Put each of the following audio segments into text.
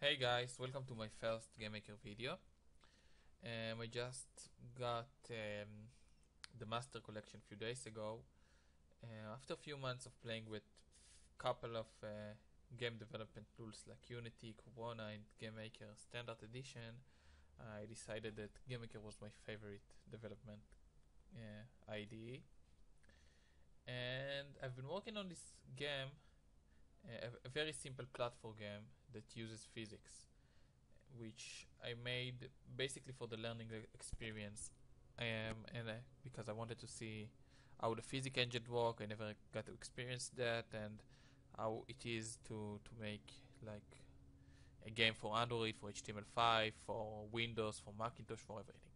Hey guys, welcome to my first GameMaker video. I just got the Master Collection a few days ago. After a few months of playing with couple of game development tools like Unity, Corona, and GameMaker Standard Edition, I decided that GameMaker was my favorite development IDE. And I've been working on this game, a very simple platform game that uses physics, which I made basically for the learning experience. Because I wanted to see how the physics engine work. I never got to experience that, and how it is to make like a game for Android, for HTML5, for Windows, for Macintosh, for everything.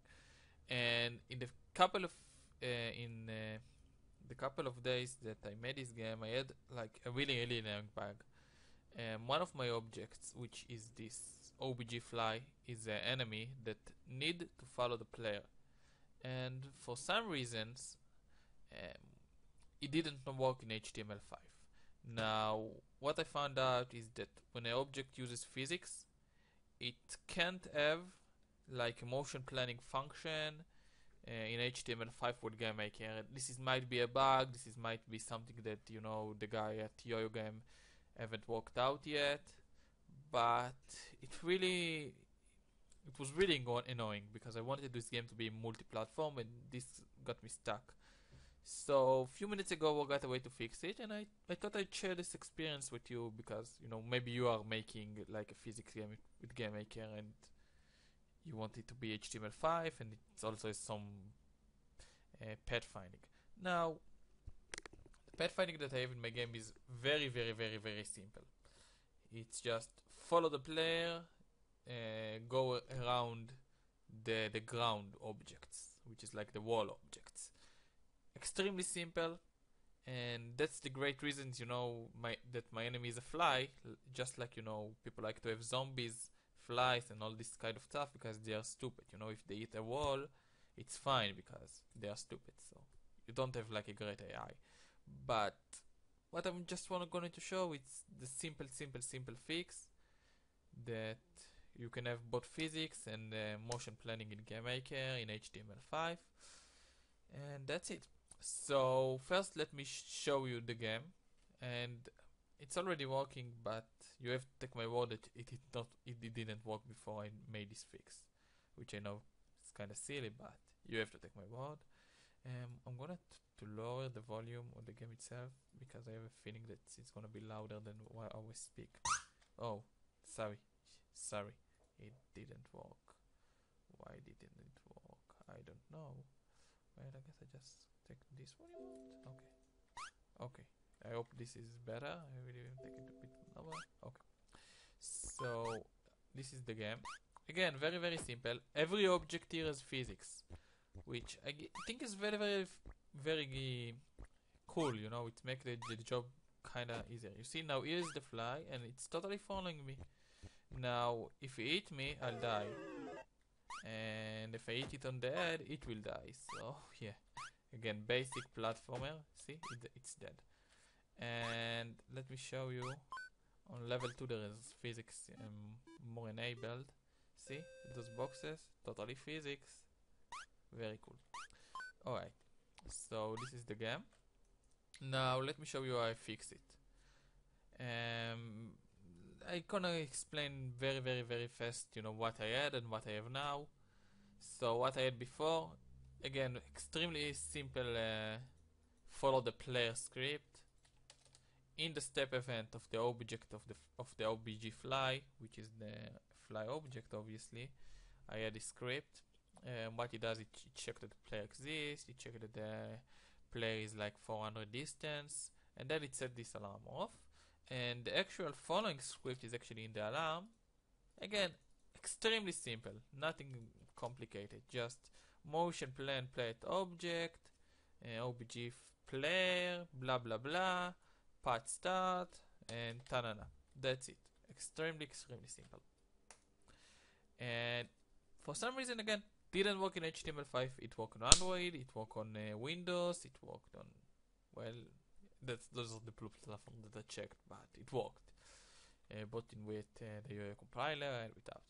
And in the couple of the couple of days that I made this game, I had like a really long bug. One of my objects, which is this OBG fly, is an enemy that need to follow the player, and for some reasons it didn't work in HTML5. Now what I found out is that when an object uses physics, it can't have like a motion planning function in HTML5 with GameMaker. Might be a bug. Might be something that the guy at YoYo Game haven't worked out yet. But it was really annoying because I wanted this game to be multi-platform, and this got me stuck. So a few minutes ago I got a way to fix it, and I thought I'd share this experience with you because maybe you are making like a physics game with GameMaker and you want it to be HTML5, and it's also some pathfinding. Now, the pathfinding that I have in my game is very simple. It's just follow the player, go around the ground objects, which is like the wall objects. Extremely simple, and that's the great reasons that my enemy is a fly. Just like people like to have zombies, flies, and all this kind of stuff because they are stupid. If they hit a wall, it's fine because they are stupid. So you don't have like a great AI. But what I'm just going to show is the simple fix that you can have both physics and motion planning in GameMaker in HTML5, and that's it. So first let me show you the game, and it's already working, but you have to take my word that it didn't work before I made this fix, which I know is kind of silly, but you have to take my word. I'm gonna to lower the volume of the game itself because I have a feeling that it's gonna be louder than what I always speak. Oh, sorry, it didn't work. Why didn't it work? I don't know. Well, I guess I just take this volume out. Okay. I hope this is better. I will even take it a bit lower. Okay. So this is the game. Again, very simple. Every object here has physics, which I think is very cool. It makes the job kinda easier. You see, now here's the fly, and it's totally following me. Now, if it hit me, I'll die, and if I hit it on the head, it will die. So yeah, again, basic platformer. See, it's dead. And let me show you on level 2 there is physics more enabled. See, those boxes, totally physics. Very cool. Alright, so this is the game. Now let me show you how I fix it. I gonna explain very fast what I had and what I have now. So what I had before, again, extremely simple follow the player script. In the step event of the object of the OBG fly, which is the fly object, obviously, I had a script. What it does, it checks that the player exists, it checks that the player is like 400 distance, and then it set this alarm off. And the actual following script is actually in the alarm. Again, extremely simple, nothing complicated, just motion plan plate object, OBG player, blah blah, path start, and ta-na-na. That's it. Extremely simple. And for some reason, again, didn't work in HTML5. It worked on Android, it worked on Windows, it worked on, well, those are the blue platforms that I checked, but it worked. both in with the compiler and without.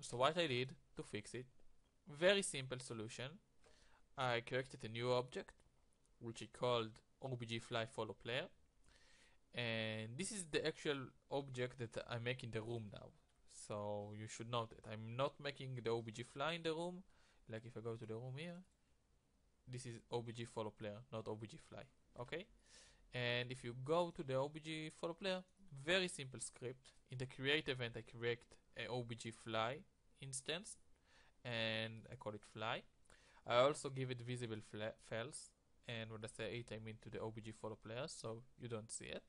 So what I did to fix it, very simple solution. I created a new object which I called OBJFly follow player, and this is the actual object that I make in the room now. So you should note that I'm not making the OBJFly in the room. Like if I go to the room here, this is OBJ follow player, not OBJFly. Okay? And if you go to the OBJ follow player, very simple script. In the create event, I create a OBJFly instance, and I call it fly. I also give it visible files, and when I say it, I mean to the OBJ follow player, so you don't see it.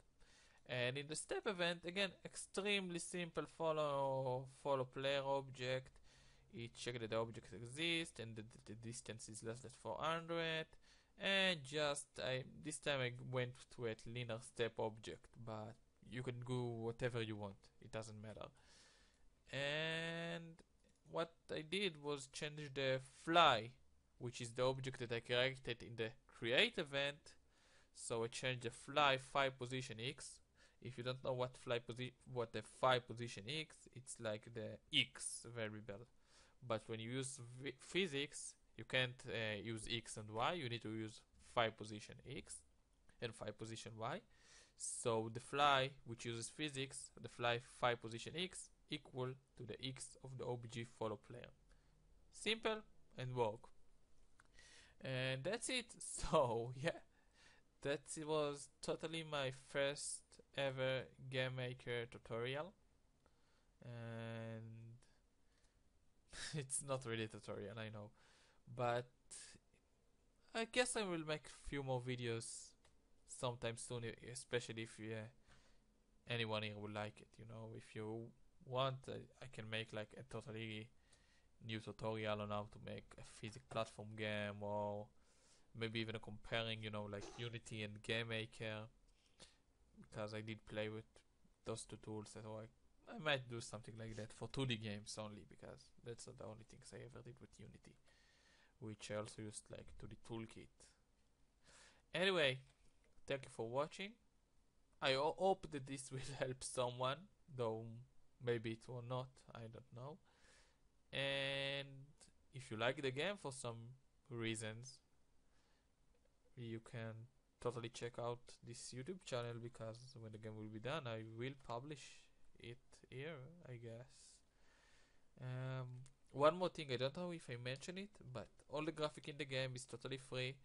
And in the step event, again, extremely simple follow player object. It checks that the object exists and that the distance is less than 400. And just this time I went to a linear step object, but you can do whatever you want. It doesn't matter. And what I did was change the fly, which is the object that I created in the create event. So I changed the fly phi position x. If you don't know what the phi position x, it's like the x variable. But when you use physics, you can't use x and y. You need to use phi position x and phi position y. So the fly, which uses physics, the fly phi position x equal to the x of the OBJ follow player. Simple and work. And that's it. So yeah, that was totally my first ever game maker tutorial, and it's not really a tutorial, I know, but I guess I will make a few more videos sometime soon, especially if anyone here would like it. You know, if you want, I can make like a totally new tutorial on how to make a physics platform game, or maybe even comparing, you know, like Unity and Game Maker, because I did play with those two tools. So I might do something like that for 2D games only, because that's not the only things I ever did with Unity, which I also used like 2D toolkit. Anyway, thank you for watching. I hope that this will help someone, though maybe it will not, I don't know. And if you like the game for some reasons, you can totally check out this YouTube channel, because when the game will be done, I will publish it here, I guess. One more thing, I don't know if I mentioned it, but all the graphic in the game is totally free,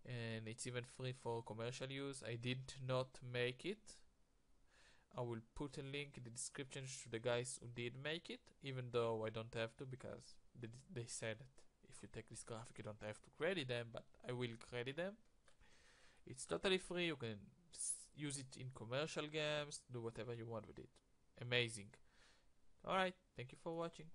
and it's even free for commercial use. I did not make it. I will put a link in the description to the guys who did make it, even though I don't have to, because they said that if you take this graphic you don't have to credit them, but I will credit them. It's totally free. You can use it in commercial games, do whatever you want with it. Amazing. Alright, thank you for watching.